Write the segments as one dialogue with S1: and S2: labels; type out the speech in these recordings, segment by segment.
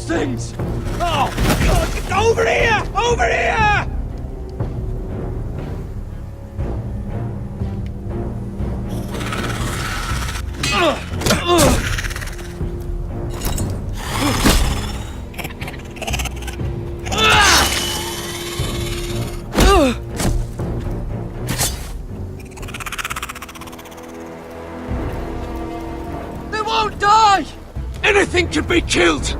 S1: things! Oh, God! Over here! Over here! They won't die! Anything can be killed!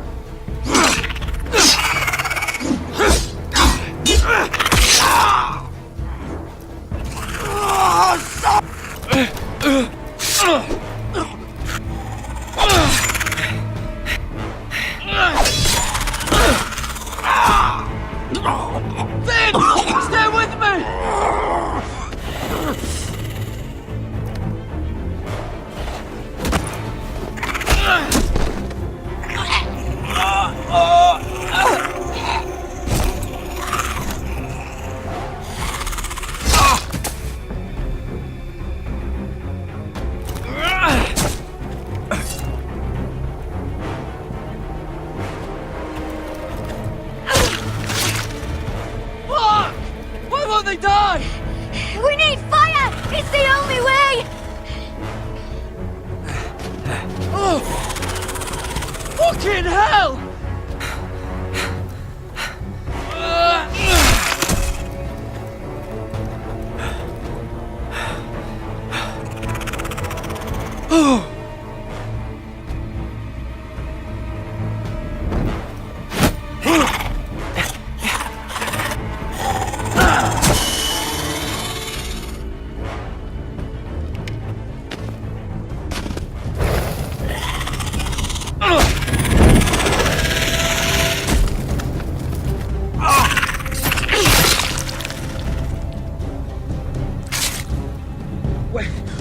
S1: Finn! Stay with me! Fuck! Why won't they die?
S2: We need fire! It's the only way!
S1: Oh! Fucking hell! Oh!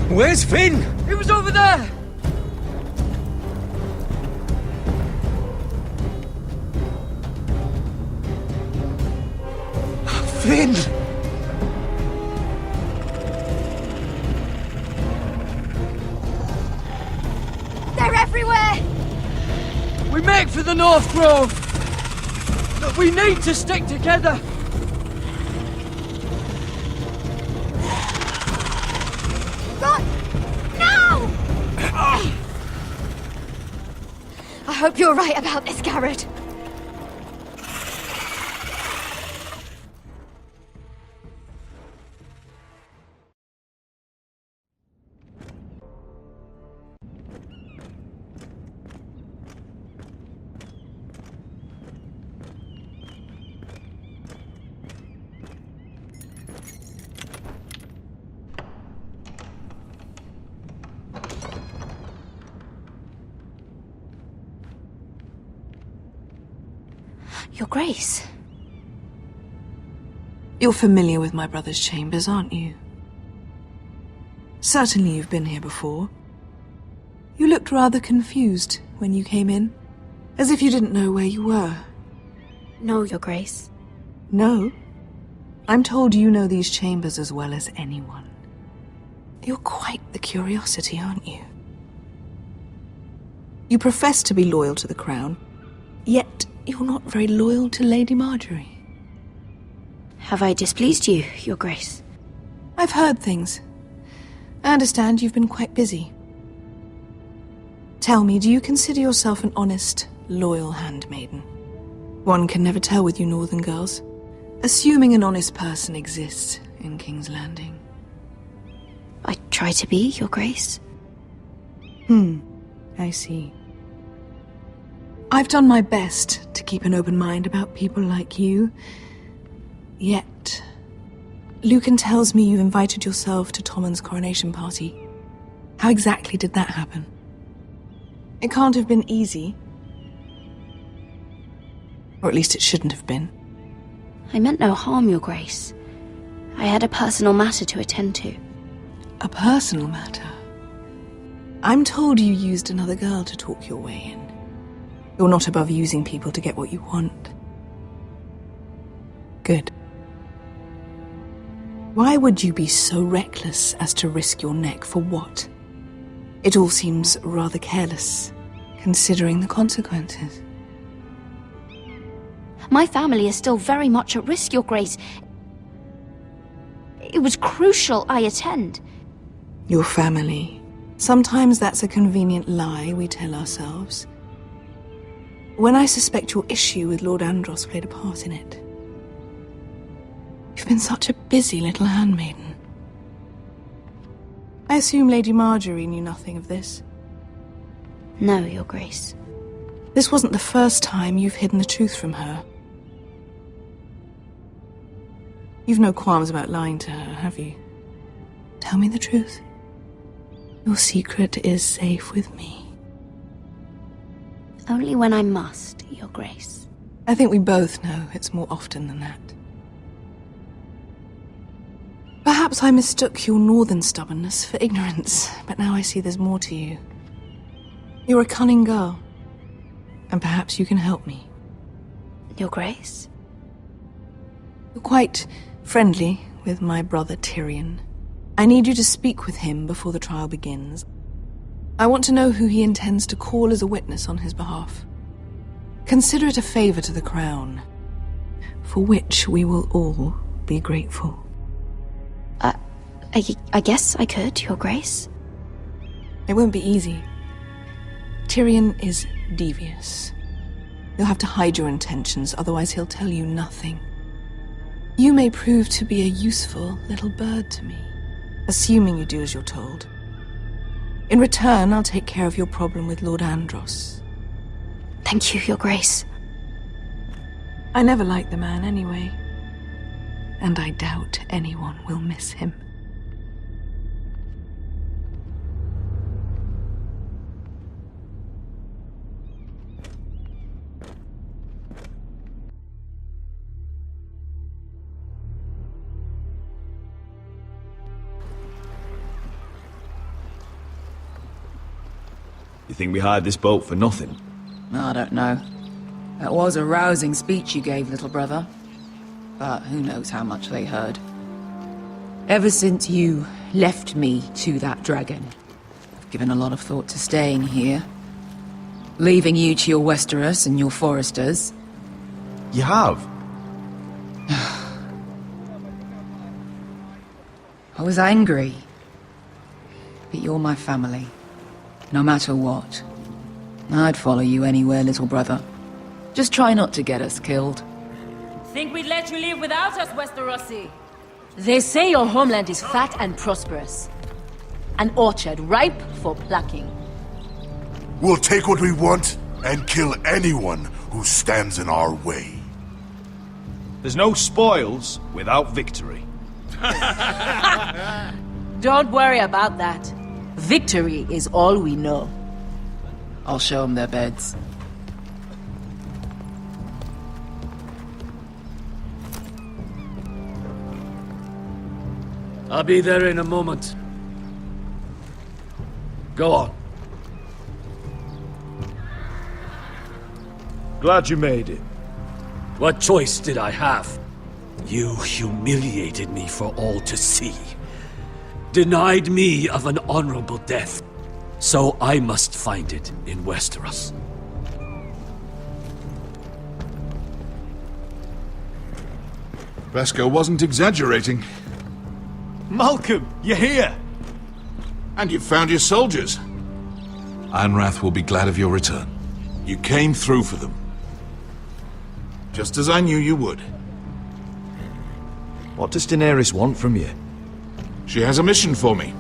S1: Where's Finn? He was over there! Finn!
S2: They're everywhere!
S1: We make for the North Grove! But we need to stick together!
S2: God! No! I hope you're right about this, Garrett. Your Grace.
S3: You're familiar with my brother's chambers, aren't you? Certainly you've been here before. You looked rather confused when you came in, as if you didn't know where you were.
S2: No, Your Grace.
S3: No? I'm told you know these chambers as well as anyone. You're quite the curiosity, aren't you? You profess to be loyal to the crown, yet you're not very loyal to Lady Marjorie.
S2: Have I displeased you, Your Grace?
S3: I've heard things. I understand you've been quite busy. Tell me, do you consider yourself an honest, loyal handmaiden? One can never tell with you northern girls. Assuming an honest person exists in King's Landing.
S2: I try to be, Your Grace.
S3: I see. I've done my best to keep an open mind about people like you. Yet, Lucan tells me you invited yourself to Tommen's coronation party. How exactly did that happen? It can't have been easy. Or at least it shouldn't have been.
S2: I meant no harm, Your Grace. I had a personal matter to attend to.
S3: A personal matter? I'm told you used another girl to talk your way in. You're not above using people to get what you want. Good. Why would you be so reckless as to risk your neck for what? It all seems rather careless, considering the consequences.
S2: My family is still very much at risk, Your Grace. It was crucial I attend.
S3: Your family. Sometimes that's a convenient lie we tell ourselves. When I suspect your issue with Lord Andros played a part in it. You've been such a busy little handmaiden. I assume Lady Marjorie knew nothing of this.
S2: No, Your Grace.
S3: This wasn't the first time you've hidden the truth from her. You've no qualms about lying to her, have you? Tell me the truth. Your secret is safe with me.
S2: Only when I must, Your Grace.
S3: I think we both know it's more often than that. Perhaps I mistook your northern stubbornness for ignorance, but now I see there's more to you. You're a cunning girl, and perhaps you can help me.
S2: Your Grace?
S3: You're quite friendly with my brother Tyrion. I need you to speak with him before the trial begins. I want to know who he intends to call as a witness on his behalf. Consider it a favor to the crown, for which we will all be grateful.
S2: I guess I could, Your Grace.
S3: It won't be easy. Tyrion is devious. You'll have to hide your intentions, otherwise he'll tell you nothing. You may prove to be a useful little bird to me, assuming you do as you're told. In return, I'll take care of your problem with Lord Andros.
S2: Thank you, Your Grace.
S3: I never liked the man anyway, and I doubt anyone will miss him.
S4: You think we hired this boat for nothing?
S5: I don't know. That was a rousing speech you gave, little brother. But who knows how much they heard. Ever since you left me to that dragon, I've given a lot of thought to staying here. Leaving you to your Westeros and your Foresters.
S4: You have?
S5: I was angry. But you're my family. No matter what. I'd follow you anywhere, little brother. Just try not to get us killed.
S6: Think we'd let you leave without us, Westerosi? They say your homeland is fat and prosperous. An orchard ripe for plucking.
S7: We'll take what we want and kill anyone who stands in our way.
S4: There's no spoils without victory.
S6: Don't worry about that. Victory is all we know.
S5: I'll show them their beds.
S1: I'll be there in a moment. Go on.
S4: Glad you made it.
S1: What choice did I have? You humiliated me for all to see. Denied me of an honorable death. So I must find it in Westeros.
S7: Vesco wasn't exaggerating.
S4: Malcolm, you're here!
S7: And you found your soldiers.
S8: Ironrath will be glad of your return.
S7: You came through for them. Just as I knew you would.
S4: What does Daenerys want from you?
S7: She has a mission for me.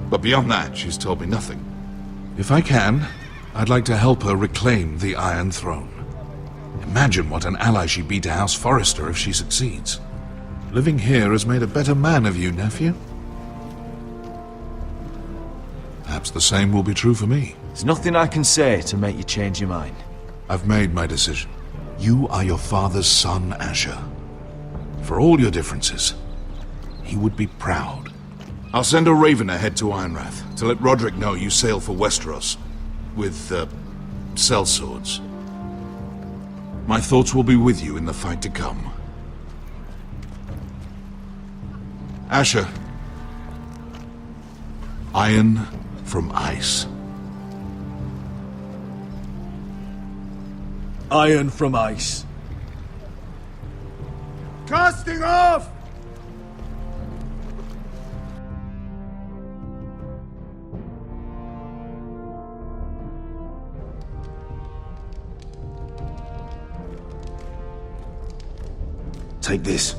S7: But beyond that, she's told me nothing.
S8: If I can, I'd like to help her reclaim the Iron Throne. Imagine what an ally she'd be to House Forrester if she succeeds. Living here has made a better man of you, nephew. Perhaps the same will be true for me.
S4: There's nothing I can say to make you change your mind.
S8: I've made my decision. You are your father's son, Asher. For all your differences, he would be proud.
S7: I'll send a raven ahead to Ironrath to let Roderick know you sail for Westeros. With, sellswords. My thoughts will be with you in the fight to come. Asher. Iron from ice.
S1: Iron from ice.
S4: Casting off!
S9: Take this.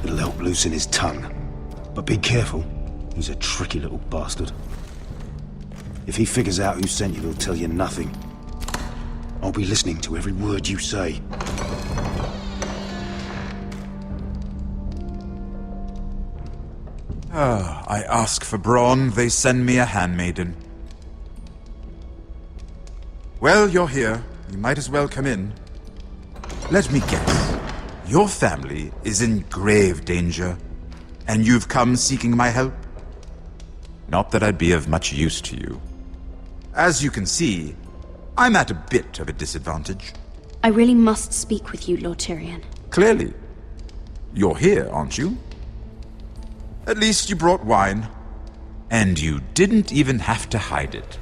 S9: It'll help loosen his tongue. But be careful. He's a tricky little bastard. If he figures out who sent you, he'll tell you nothing. I'll be listening to every word you say.
S10: I ask for brawn, they send me a handmaiden. Well, you're here. You might as well come in. Let me guess. Your family is in grave danger, and you've come seeking my help? Not that I'd be of much use to you. As you can see, I'm at a bit of a disadvantage.
S2: I really must speak with you, Lord Tyrion.
S10: Clearly. You're here, aren't you? At least you brought wine. And you didn't even have to hide it.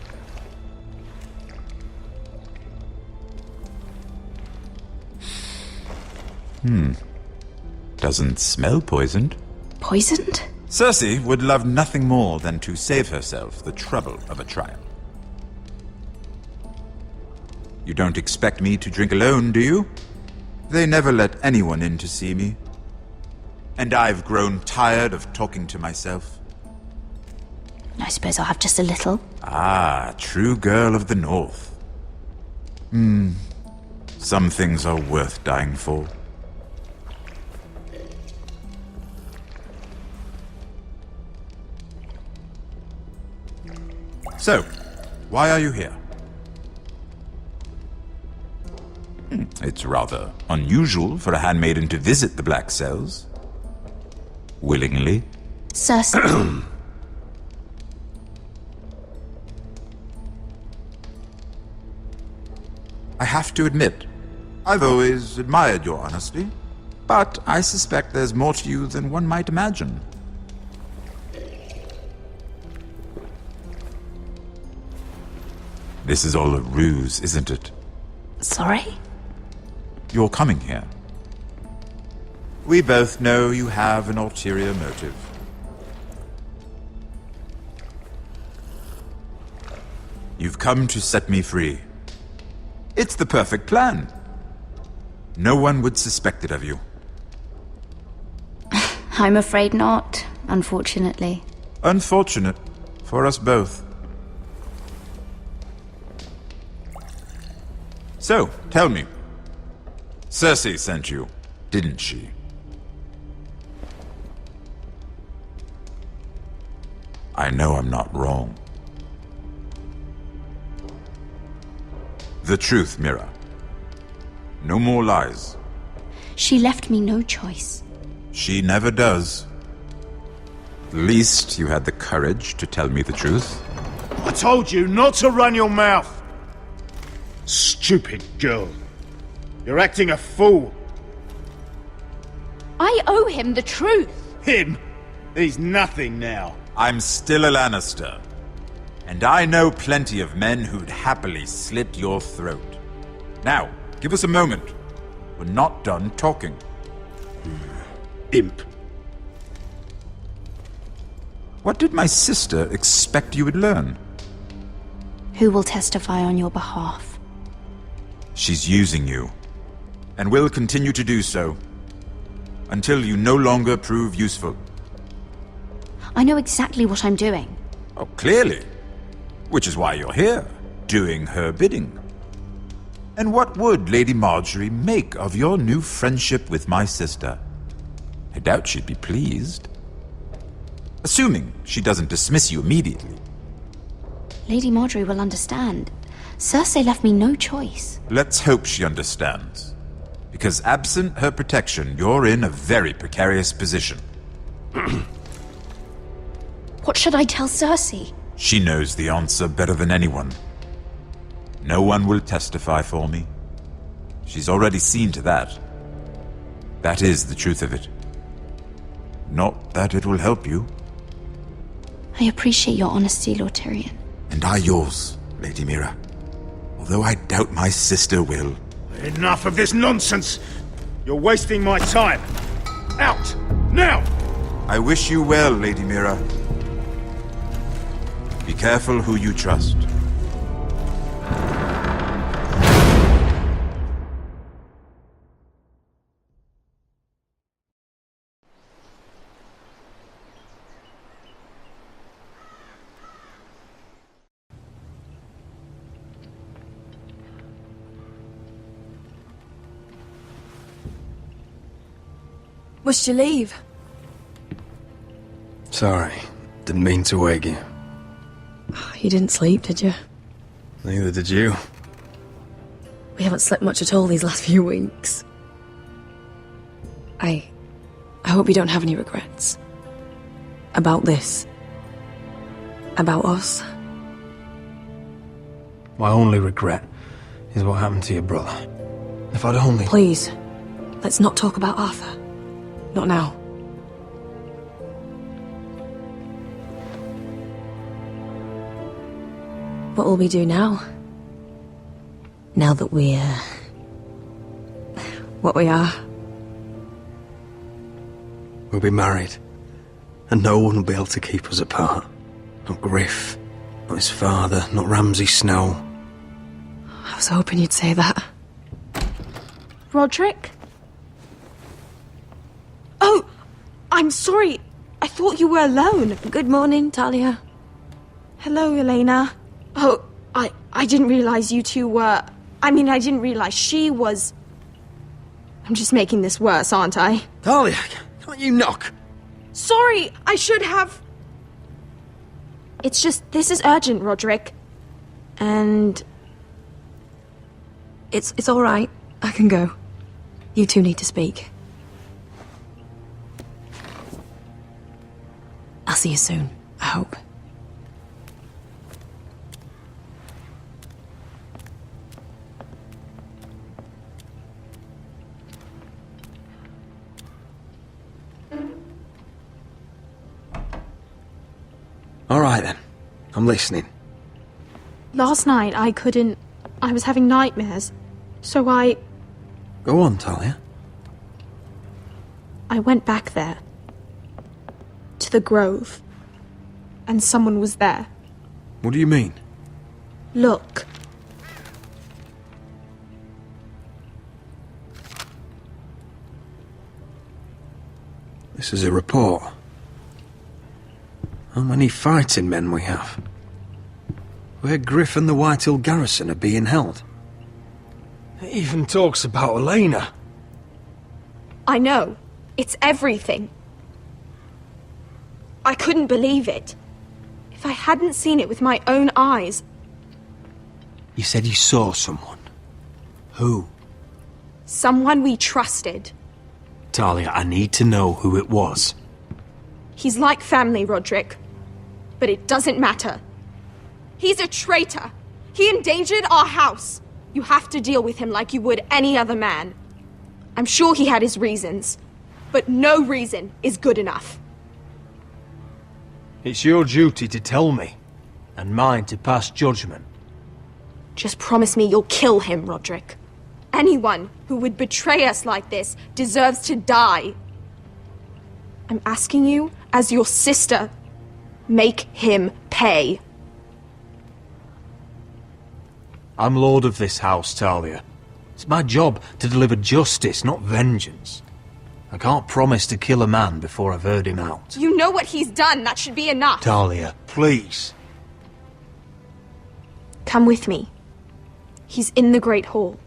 S10: Doesn't smell poisoned.
S2: Poisoned?
S10: Cersei would love nothing more than to save herself the trouble of a trial. You don't expect me to drink alone, do you? They never let anyone in to see me. And I've grown tired of talking to myself.
S2: I suppose I'll have just a little.
S10: Ah, true girl of the North. Some things are worth dying for. So, why are you here? It's rather unusual for a handmaiden to visit the Black Cells. Willingly.
S2: Cersei.
S10: I have to admit, I've always admired your honesty, but I suspect there's more to you than one might imagine. This is all a ruse, isn't it?
S2: Sorry?
S10: You're coming here. We both know you have an ulterior motive. You've come to set me free. It's the perfect plan. No one would suspect it of you.
S2: I'm afraid not, unfortunately.
S10: Unfortunate for us both. So, tell me. Cersei sent you, didn't she? I know I'm not wrong. The truth, Mira. No more lies.
S2: She left me no choice.
S10: She never does. At least you had the courage to tell me the truth.
S4: I told you not to run your mouth! Stupid girl. You're acting a fool.
S2: I owe him the truth.
S4: Him? He's nothing now.
S10: I'm still a Lannister. And I know plenty of men who'd happily slit your throat. Now, give us a moment. We're not done talking.
S4: Imp.
S10: What did my sister expect you would learn?
S2: Who will testify on your behalf?
S10: She's using you. And will continue to do so. Until you no longer prove useful.
S2: I know exactly what I'm doing.
S10: Oh, clearly. Which is why you're here, doing her bidding. And what would Lady Marjorie make of your new friendship with my sister? I doubt she'd be pleased. Assuming she doesn't dismiss you immediately.
S2: Lady Marjorie will understand. Cersei left me no choice.
S10: Let's hope she understands. Because absent her protection, you're in a very precarious position.
S2: What should I tell Cersei?
S10: She knows the answer better than anyone. No one will testify for me. She's already seen to that. That is the truth of it. Not that it will help you.
S2: I appreciate your honesty, Lord Tyrion.
S10: And I yours, Lady Mira. Although I doubt my sister will.
S4: Enough of this nonsense! You're wasting my time! Out! Now!
S10: I wish you well, Lady Mira. Be careful who you trust.
S3: Must you leave?
S11: Sorry, didn't mean to wake you.
S12: You didn't sleep, did you?
S11: Neither did you.
S12: We haven't slept much at all these last few weeks. I hope you don't have any regrets. About this. About us.
S11: My only regret is what happened to your brother. If I'd only...
S12: Please, let's not talk about Arthur. Not now. What will we do now? Now that we're... what we are?
S11: We'll be married. And no one will be able to keep us apart. Not Griff, not his father, not Ramsay Snow.
S12: I was hoping you'd say that.
S3: Roderick? Oh! I'm sorry. I thought you were alone.
S12: Good morning, Talia.
S3: Hello, Elena. Oh, I didn't realize you two were... I didn't realize she was... I'm just making this worse, aren't I?
S11: Talia, can't you knock?
S3: Sorry, I should have... It's just, this is urgent, Roderick. And...
S12: It's all right. I can go. You two need to speak. I'll see you soon, I hope.
S11: All right then. I'm listening.
S3: Last night, I was having nightmares. So I
S11: Go on, Talia.
S3: went back there. To the grove. And someone was there.
S11: What do you mean?
S3: Look.
S11: This is a report. How many fighting men we have? Where Griff and the Whitehill garrison are being held. It even talks about Elena.
S3: I know. It's everything. I couldn't believe it. If I hadn't seen it with my own eyes...
S11: You said you saw someone. Who?
S3: Someone we trusted.
S11: Talia, I need to know who it was.
S3: He's like family, Roderick. But it doesn't matter. He's a traitor. He endangered our house. You have to deal with him like you would any other man. I'm sure he had his reasons. But no reason is good enough.
S11: It's your duty to tell me, and mine to pass judgment.
S3: Just promise me you'll kill him, Roderick. Anyone who would betray us like this deserves to die. I'm asking you, as your sister, make him pay.
S11: I'm lord of this house, Talia. It's my job to deliver justice, not vengeance. I can't promise to kill a man before I've heard him out.
S3: You know what he's done. That should be enough.
S11: Talia, please.
S3: Come with me. He's in the Great Hall.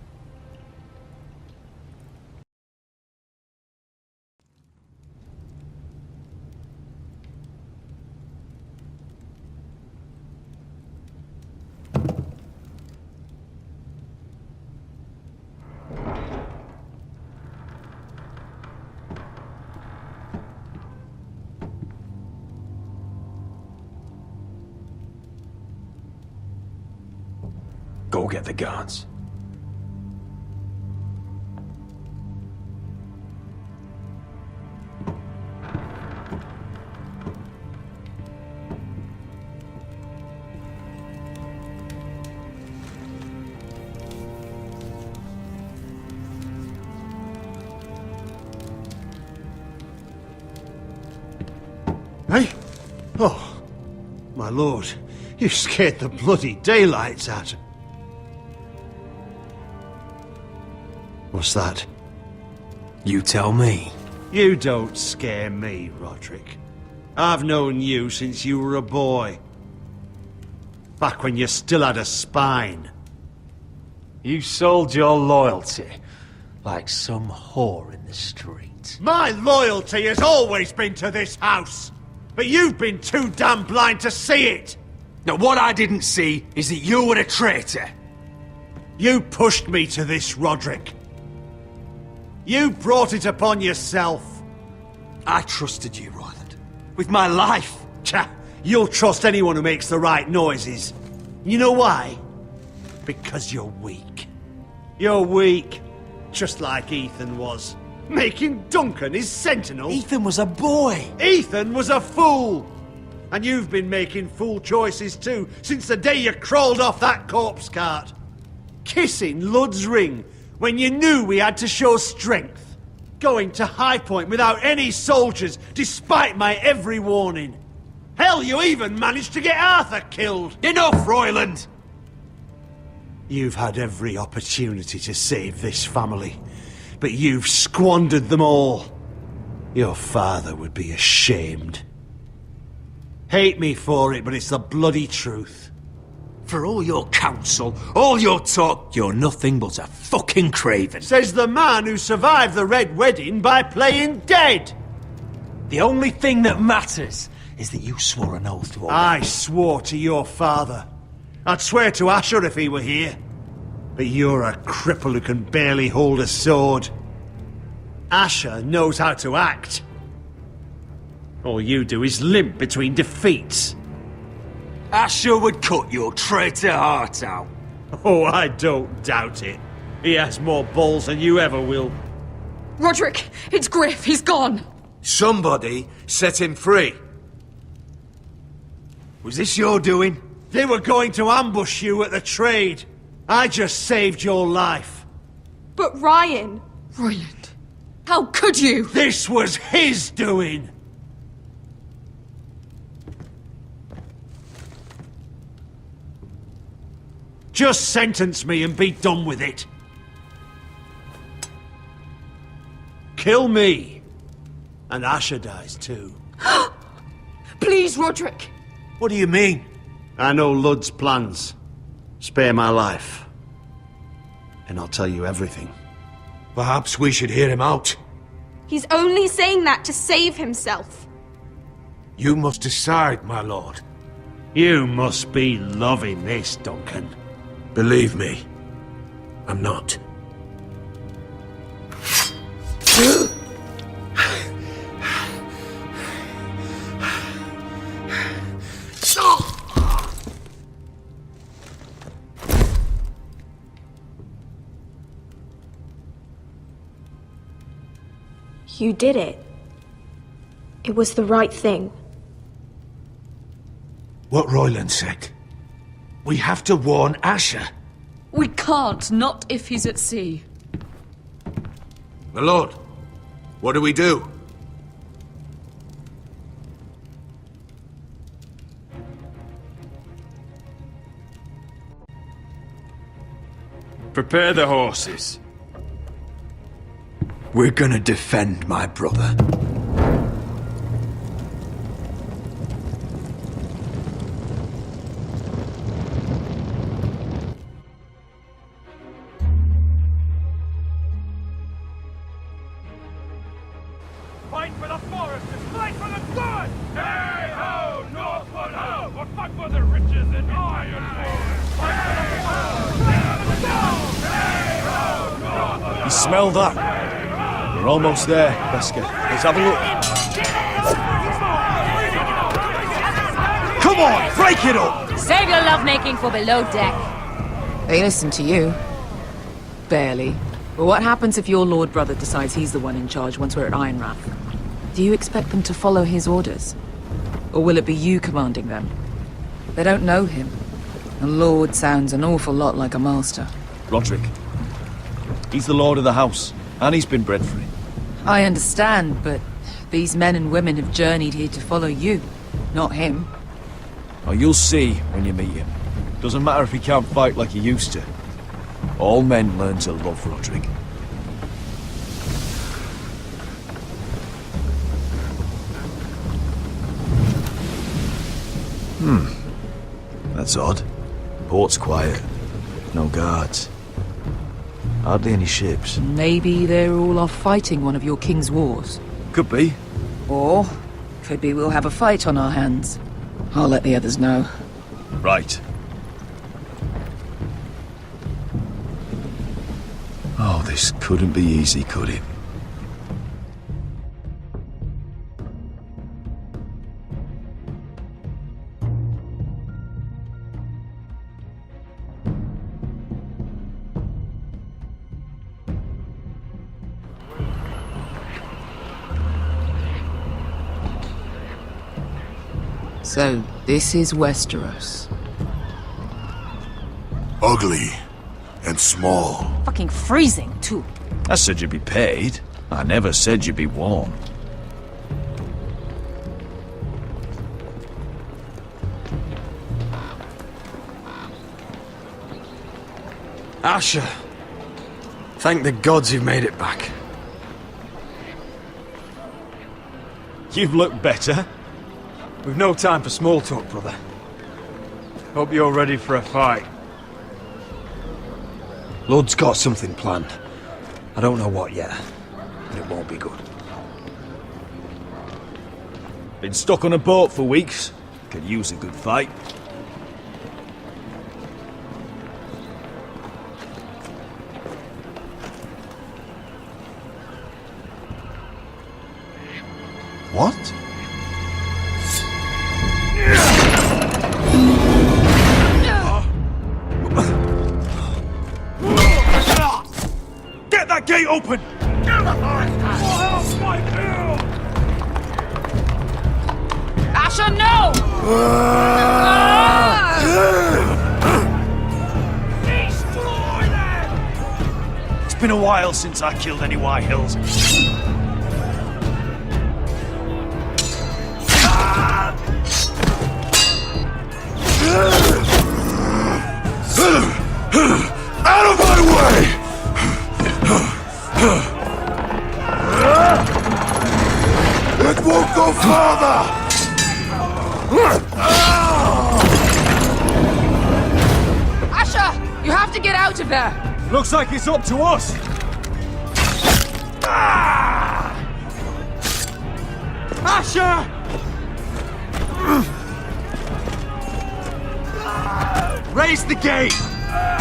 S11: Go get the guards.
S4: Hey? Oh, my lord, you scared the bloody daylights out of... What's that?
S11: You tell me.
S4: You don't scare me, Roderick. I've known you since you were a boy. Back when you still had a spine.
S11: You sold your loyalty like some whore in the street.
S4: My loyalty has always been to this house. But you've been too damn blind to see it.
S11: Now, what I didn't see is that you were a traitor.
S4: You pushed me to this, Roderick. You brought it upon yourself.
S11: I trusted you, Roland. With my life.
S4: Cha, you'll trust anyone who makes the right noises. You know why? Because you're weak. You're weak. Just like Ethan was. Making Duncan his sentinel.
S11: Ethan was a boy.
S4: Ethan was a fool. And you've been making fool choices too, since the day you crawled off that corpse cart. Kissing Lud's ring when you knew we had to show strength. Going to High Point without any soldiers, despite my every warning. Hell, you even managed to get Arthur killed.
S11: Enough, Royland!
S4: You've had every opportunity to save this family, but you've squandered them all. Your father would be ashamed. Hate me for it, but it's the bloody truth.
S11: For all your counsel, all your talk, you're nothing but a fucking craven.
S4: Says the man who survived the Red Wedding by playing dead.
S11: The only thing that matters is that you swore an oath to obey.
S4: I swore to your father. I'd swear to Asher if he were here. But you're a cripple who can barely hold a sword. Asher knows how to act. All you do is limp between defeats.
S11: Asher would cut your traitor heart out.
S4: Oh, I don't doubt it. He has more balls than you ever will.
S12: Roderick, it's Griff. He's gone.
S13: Somebody set him free. Was this your doing?
S4: They were going to ambush you at the trade. I just saved your life.
S12: But Ryan... Royland, how could you?
S4: This was his doing. Just sentence me and be done with it. Kill me. And Asher dies too.
S12: Please, Roderick.
S13: What do you mean?
S4: I know Lud's plans. Spare my life. And I'll tell you everything.
S13: Perhaps we should hear him out.
S14: He's only saying that to save himself.
S13: You must decide, my lord.
S4: You must be loving this, Duncan.
S13: Believe me, I'm not.
S14: You did it. It was the right thing.
S13: What Royland said. We have to warn Asher.
S5: We can't, not if he's at sea.
S13: My lord, what do we do?
S11: Prepare the horses. We're gonna defend my brother.
S15: Fight for the foresters! Fight for the good! Hey ho, Northwood ho! Or fight for the riches in Ironwood! Fight for the forest! Hey ho, Northwood!
S4: You smell that? We're almost there, Beskar. Let's have a look. Come on, break it up!
S6: Save your lovemaking for below deck.
S5: They listen to you. Barely. But what happens if your lord brother decides he's the one in charge once we're at Ironrath? Do you expect them to follow his orders? Or will it be you commanding them? They don't know him. A lord sounds an awful lot like a master.
S16: Roderick. He's the lord of the house, and he's been bred for it.
S5: I understand, but These men and women have journeyed here to follow you, not him.
S16: Oh, you'll see when you meet him. Doesn't matter if he can't fight like he used to. All men learn to love Roderick. That's odd. Port's quiet. No guards. Hardly any ships.
S5: Maybe they're all off fighting one of your king's wars.
S16: Could be.
S5: Or, could be we'll have a fight on our hands. I'll let the others know.
S16: Right. Oh, this couldn't be easy, could it?
S5: So, this is Westeros.
S7: Ugly and small.
S6: Fucking freezing, too.
S16: I said you'd be paid. I never said you'd be warm.
S11: Asher. Thank the gods you've made it back.
S16: You've looked better.
S11: We've no time for small talk, brother. Hope you're ready for a fight. Lord's got something planned. I don't know what yet, but it won't be good.
S16: Been stuck on a boat for weeks. Could use a good fight.
S7: What?
S16: Get that gate open!
S6: Asher, no! Destroy them!
S16: It's been a while since I killed any White Hills.
S7: Out of my way! It won't go farther!
S5: Asher! You have to get out of there!
S16: Looks like it's up to us! Asher! Raise the gate!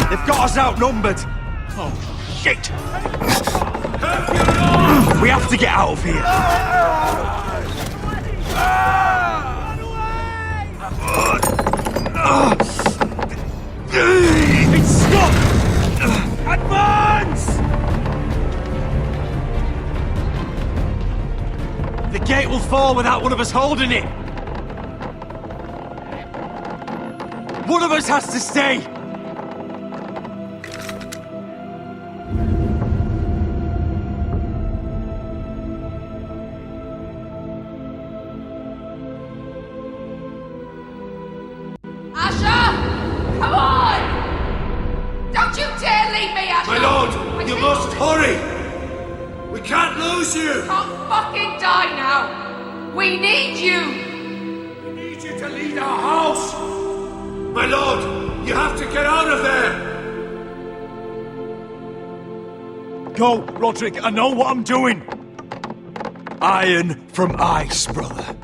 S16: They've got us outnumbered! Oh, shit! We have to get out of here! It's stuck! Advance! The gate will fall without one of us holding it! One of us has to stay!
S5: Asher! Come on! Don't you dare leave me, Asher!
S13: My lord, you must hurry! We can't lose you!
S5: Can't fucking die now! We need you!
S13: We need you to lead our house! My lord, you have to get out of there!
S16: Go, Roderick, I know what I'm doing! Iron from ice, brother.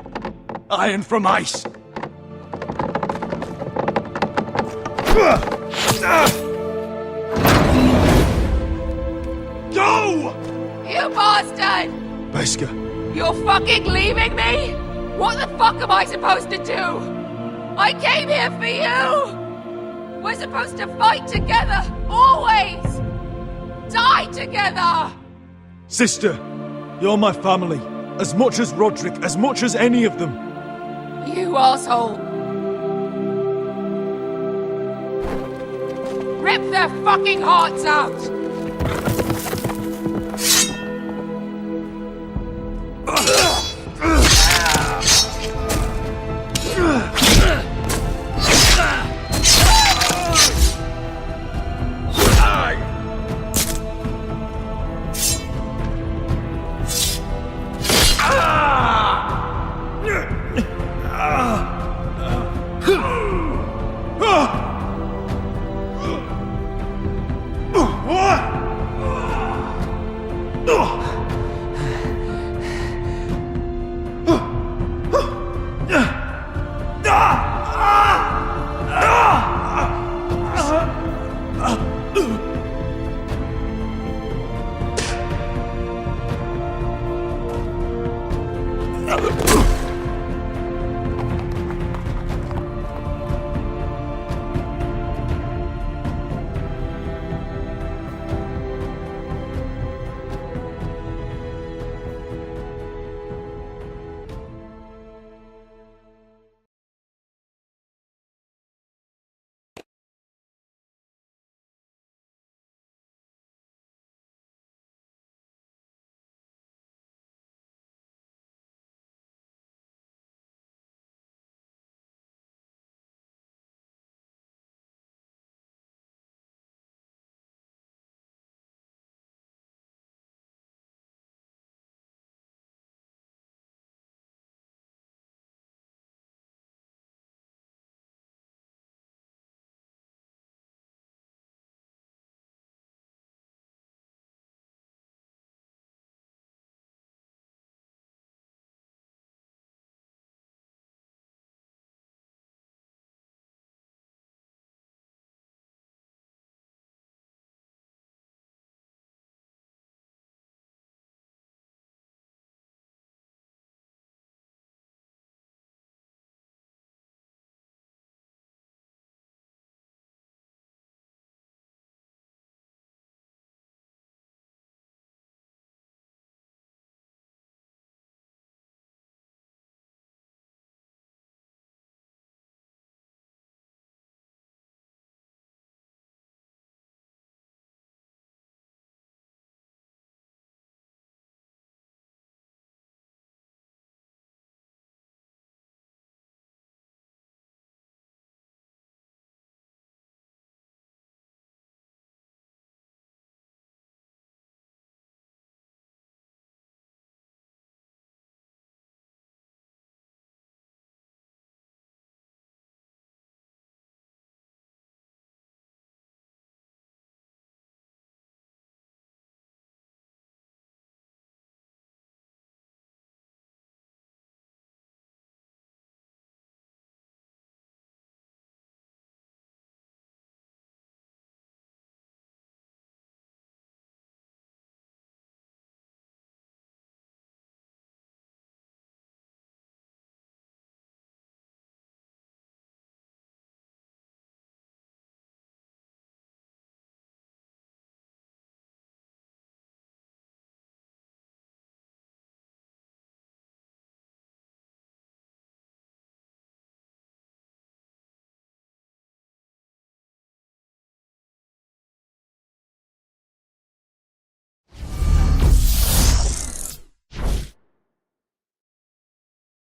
S16: Iron from ice. Go!
S5: You bastard!
S16: Beskha.
S5: You're fucking leaving me? What the fuck am I supposed to do? I came here for you! We're supposed to fight together, always! Die together!
S16: Sister, you're my family. As much as Roderick, as much as any of them.
S5: You asshole! Rip their fucking hearts out!
S15: Ugh!